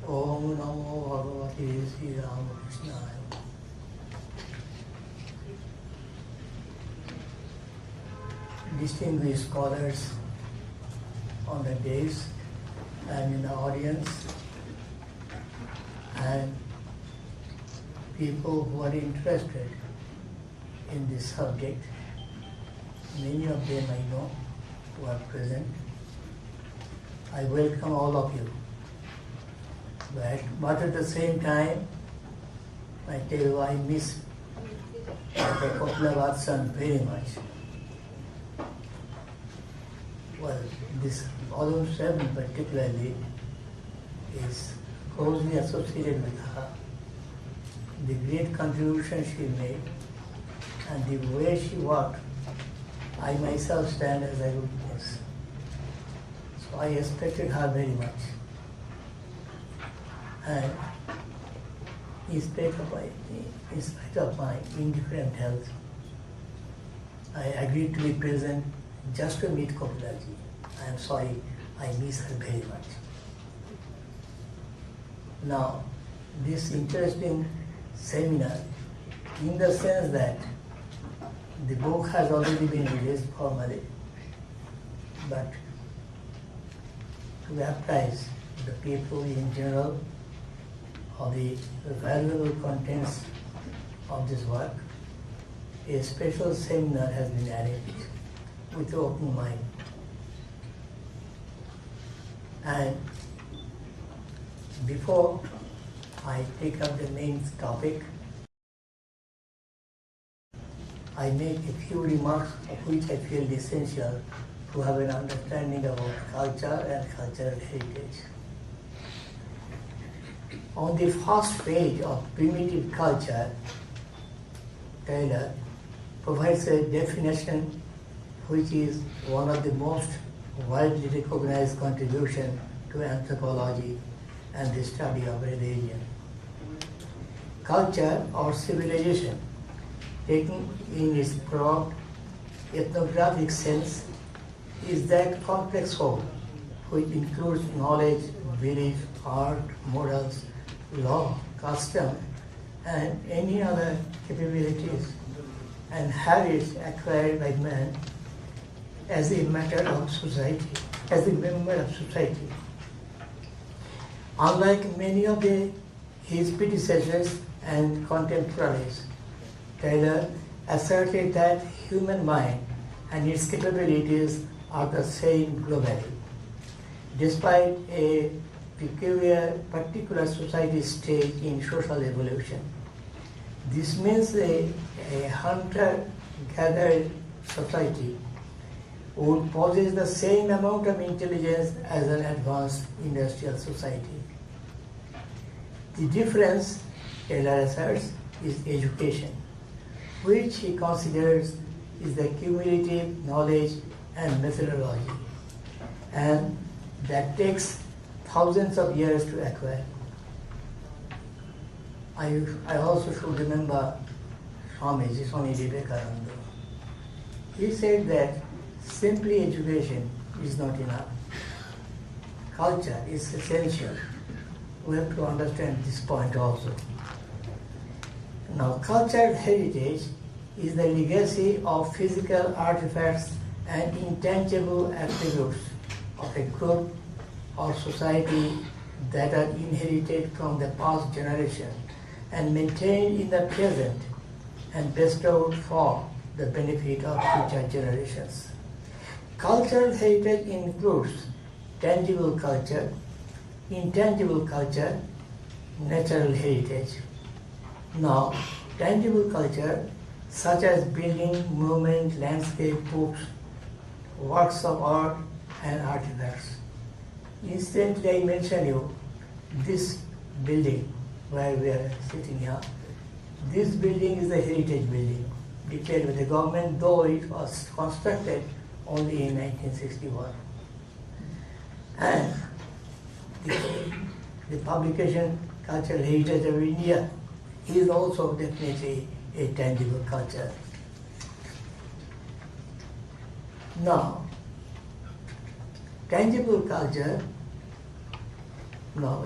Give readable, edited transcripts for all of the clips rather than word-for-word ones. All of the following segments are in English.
Om Namo Bhagavate Sri Ramakrishna. Distinguished scholars on the dais and in the audience, and people who are interested in this subject. Many of them I know who are present. I welcome all of you. But at the same time, I tell you I miss Dr. Kapilavatsana very much. Well, this volume 7 particularly is closely associated with her. The great contribution she made and the way she worked, I myself stand as a witness. So I respected her very much. And in spite of my indifferent health, I agreed to be present just to meet Kapilaji. I am sorry, I miss her very much. Now, this interesting seminar, in the sense that the book has already been released formally, but to baptize the people in general of the valuable contents of this work, a special seminar has been arranged with an open mind. And before I take up the main topic, I make a few remarks of which I feel essential to have an understanding about culture and cultural heritage. On the first page of Primitive Culture, Taylor provides a definition which is one of the most widely recognized contributions to anthropology and the study of religion. Culture or civilization, taken in its broad ethnographic sense, is that complex whole which includes knowledge, belief, art, morals, law, custom, and any other capabilities and habits acquired by man as a matter of society, as a member of society. Unlike many of his predecessors and contemporaries, Taylor asserted that human mind and its capabilities are the same globally, despite a particular society stage in social evolution. This means a hunter-gatherer society would possess the same amount of intelligence as an advanced industrial society. The difference, Taylor asserts, is education, which he considers is the cumulative knowledge and methodology, and that takes thousands of years to acquire. I also should remember Swami Vivekananda. He said that simply education is not enough. Culture is essential. We have to understand this point also. Now, cultural heritage is the legacy of physical artifacts and intangible attributes of a group or society that are inherited from the past generation and maintained in the present and bestowed for the benefit of future generations. Cultural heritage includes tangible culture, intangible culture, natural heritage. Now, tangible culture such as building, movement, landscape, books, works of art and artifacts. Instantly I mention you this building where we are sitting here. This building is a heritage building declared by the government, though it was constructed only in 1961. And the publication Cultural Heritage of India is also definitely a tangible culture. Now, tangible culture, now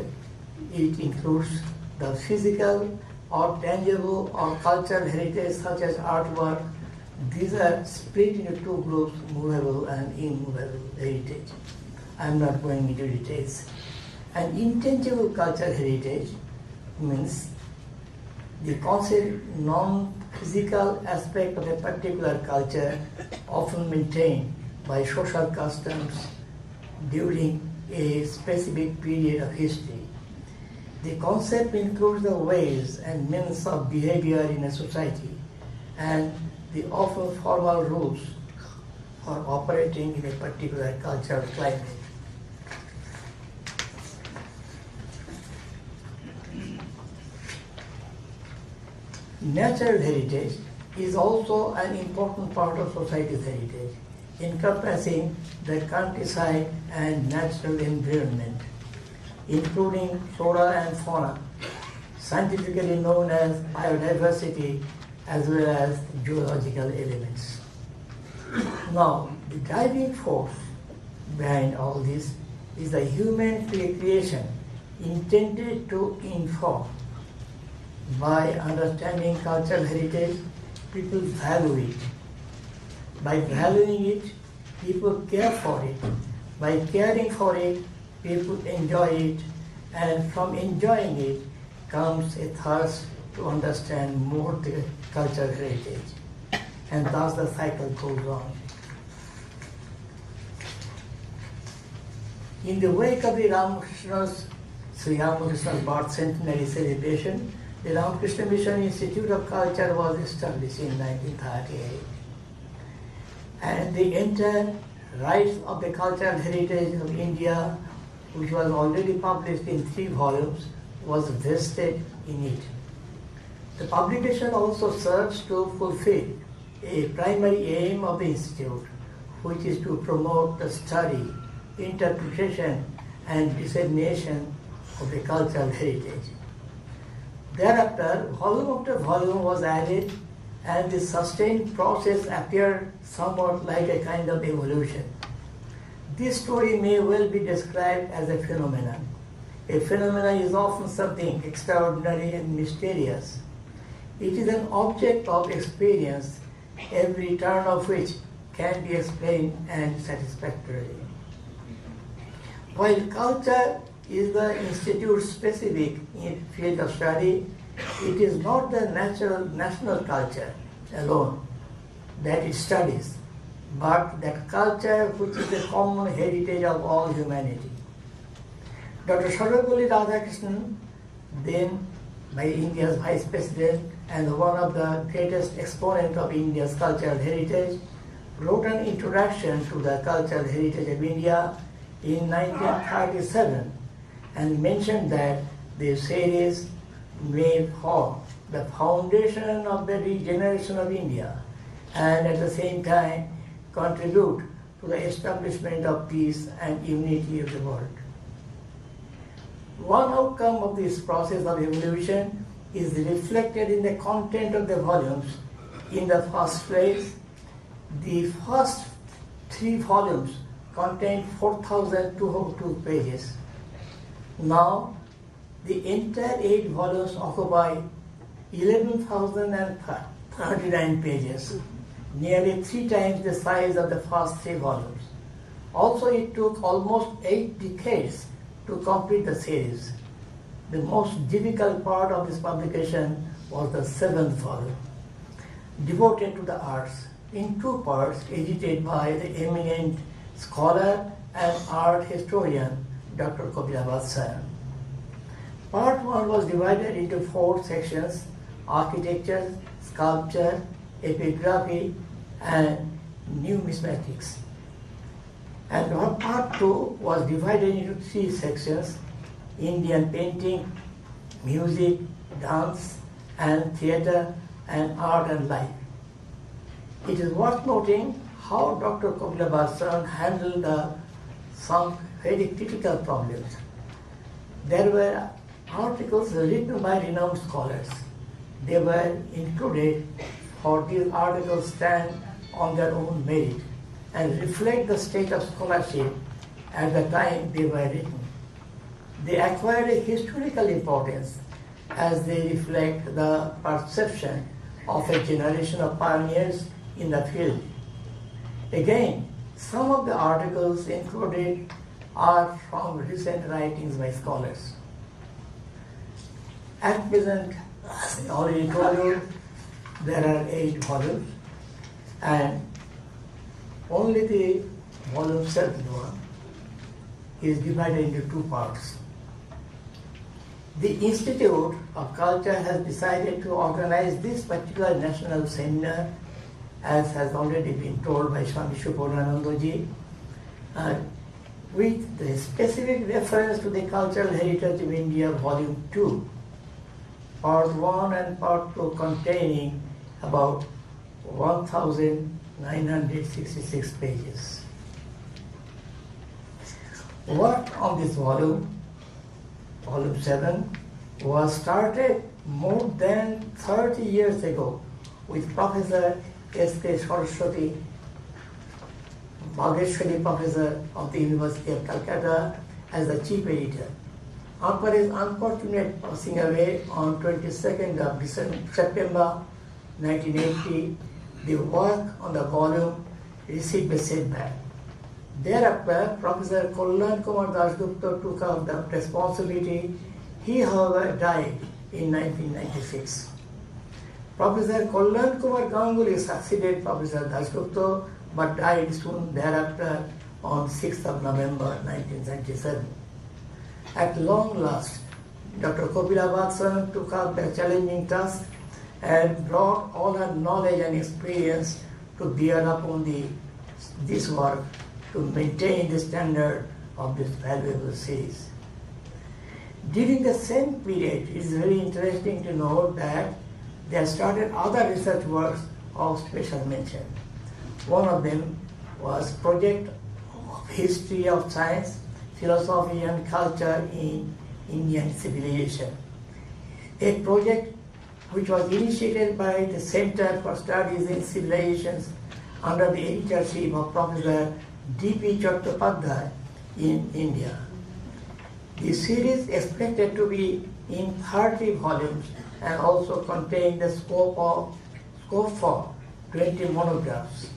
It includes the physical or tangible or cultural heritage such as artwork. These are split into two groups, movable and immovable heritage. I am not going into details. And intangible cultural heritage means the concept non-physical aspect of a particular culture often maintained by social customs during a specific period of history. The concept includes the ways and means of behavior in a society and the often formal rules for operating in a particular cultural climate. Natural heritage is also an important part of society's heritage, encompassing the countryside and natural environment, including flora and fauna, scientifically known as biodiversity, as well as geological elements. Now, the driving force behind all this is the human creation intended to inform. By understanding cultural heritage, people value it. By valuing it, people care for it. By caring for it, people enjoy it. And from enjoying it comes a thirst to understand more the cultural heritage. And thus the cycle goes on. In the wake of the Sri Ramakrishna's birth centenary celebration, the Ramakrishna Mission Institute of Culture was established in 1938. And the entire rights of the cultural heritage of India, which was already published in 3 volumes, was vested in it. The publication also serves to fulfill a primary aim of the Institute, which is to promote the study, interpretation, and dissemination of the cultural heritage. Thereafter, volume after volume was added, and the sustained process appeared somewhat like a kind of evolution. This story may well be described as a phenomenon. A phenomenon is often something extraordinary and mysterious. It is an object of experience, every turn of which can be explained and satisfactorily. While culture is the institute's specific field of study, it is not the national culture alone that it studies, but that culture which is the common heritage of all humanity. Dr. Sarvepalli Radhakrishnan, then by India's Vice President and one of the greatest exponents of India's cultural heritage, wrote an introduction to the cultural heritage of India in 1937 and mentioned that the series may form the foundation of the regeneration of India and at the same time contribute to the establishment of peace and unity of the world. One outcome of this process of evolution is reflected in the content of the volumes. In the first place, the first 3 volumes contain 4,202 pages. Now, the entire 8 volumes occupy 11,039 pages, nearly 3 times the size of the first 3 volumes. Also, it took almost 8 decades to complete the series. The most difficult part of this publication was the 7th volume, devoted to the arts, in 2 parts, edited by the eminent scholar and art historian, Dr. Kapilabhatt Sir. Part 1 was divided into 4 sections: architecture, sculpture, epigraphy, and numismatics. And part 2 was divided into 3 sections: Indian painting, music, dance, and theatre, and art and life. It is worth noting how Dr. Kapilabhatt Sir handled some very critical problems. There were articles written by renowned scholars. They were included, for these articles stand on their own merit and reflect the state of scholarship at the time they were written. They acquired a historical importance as they reflect the perception of a generation of pioneers in the field. Again, some of the articles included are from recent writings by scholars. At present, as I already told you, there are 8 volumes, and only the volume 7 one is divided into 2 parts. The Institute of Culture has decided to organize this particular national seminar, as has already been told by Swami Prabhananda, with the specific reference to the Cultural Heritage of India, Volume 2, Part 1 and Part 2 containing about 1,966 pages. Work on this volume, Volume 7, was started more than 30 years ago with Professor S.K. Saraswati, Bageshwari Professor of the University of Calcutta, as the chief editor. After his unfortunate passing away on 22nd of September 1980, the work on the volume received a setback. Thereafter, Professor Kalyan Kumar Dasgupta took up the responsibility. He, however, died in 1996. Professor Kalyan Kumar Ganguly succeeded Professor Dasgupta but died soon thereafter on 6th of November 1997. At long last, Dr. Kopila Batsan took up the challenging task and brought all her knowledge and experience to bear upon this work to maintain the standard of this valuable series. During the same period, it is very interesting to note that they started other research works of special mention. One of them was Project of History of Science, Philosophy and Culture in Indian Civilization, a project which was initiated by the Center for Studies in Civilizations under the editorship of Professor D.P. Chattopadhyay in India. The series is expected to be in 30 volumes and also contain the scope for 20 monographs.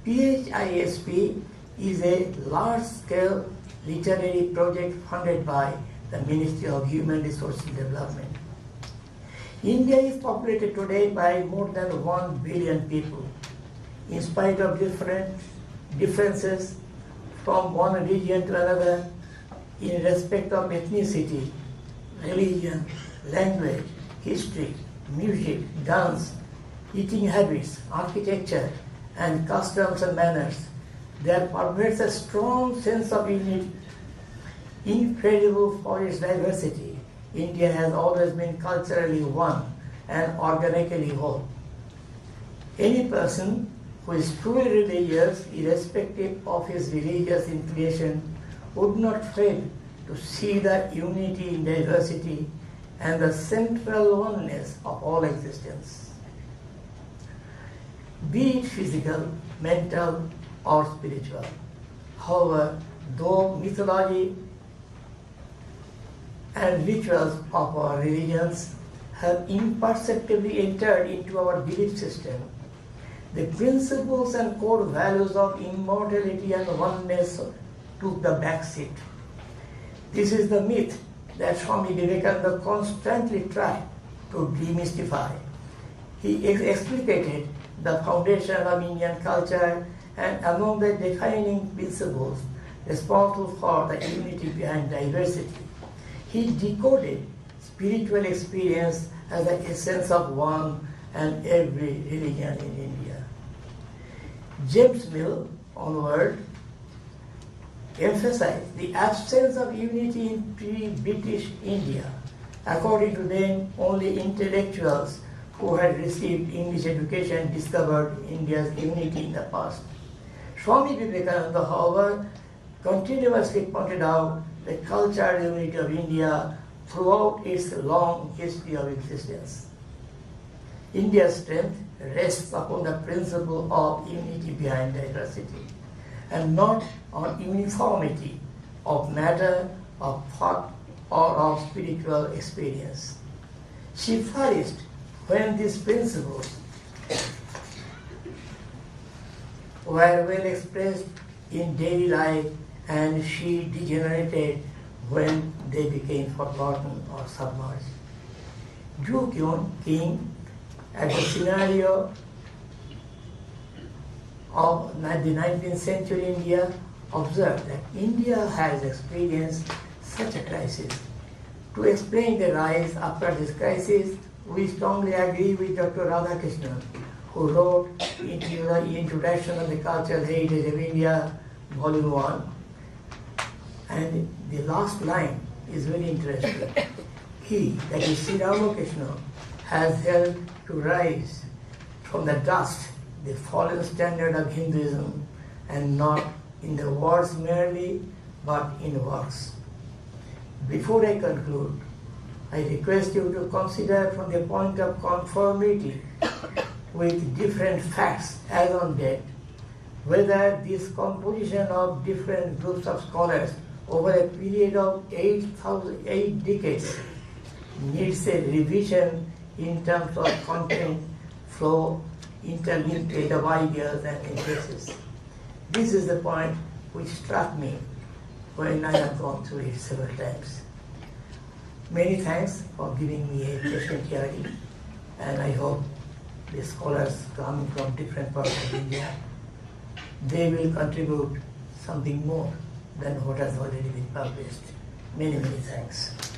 PHISP is a large-scale literary project funded by the Ministry of Human Resources Development. India is populated today by more than 1 billion people. In spite of differences from one region to another in respect of ethnicity, religion, language, history, music, dance, eating habits, architecture, and customs and manners, there pervades a strong sense of unity. Incredible for its diversity, India has always been culturally one and organically whole. Any person who is truly religious, irrespective of his religious inclination, would not fail to see the unity in diversity and the central oneness of all existence. Be it physical, mental, or spiritual. However, though mythology and rituals of our religions have imperceptibly entered into our belief system, the principles and core values of immortality and oneness took the back seat. This is the myth that Swami Vivekananda constantly tried to demystify. He explicated the foundation of Indian culture and among the defining principles responsible for the unity behind diversity, he decoded spiritual experience as the essence of one and every religion in India. James Mill, onward, emphasized the absence of unity in pre-British India. According to them, only intellectuals who had received English education discovered India's unity in the past. Swami Vivekananda, however, continuously pointed out the cultural unity of India throughout its long history of existence. India's strength rests upon the principle of unity behind diversity, and not on uniformity of matter of thought or of spiritual experience. She flourished when these principles were well expressed in daily life, and she degenerated when they became forgotten or submerged. Drew King, at the scenario of the 19th century India, observed that India has experienced such a crisis. To explain the rise after this crisis, we strongly agree with Dr. Ramakrishna, who wrote into the Introduction of the Cultural Heritage of India, Volume 1. And the last line is very interesting. He, that is Sri Ramakrishna, has helped to rise from the dust the fallen standard of Hinduism, and not in the words merely, but in works. Before I conclude, I request you to consider from the point of conformity with different facts as on date, whether this composition of different groups of scholars over a period of 8 decades needs a revision in terms of content, flow, interlinkage of ideas and emphasis. This is the point which struck me when I have gone through it several times. Many thanks for giving me a patient hearing, and I hope the scholars coming from different parts of India, they will contribute something more than what has already been published. Many, many thanks.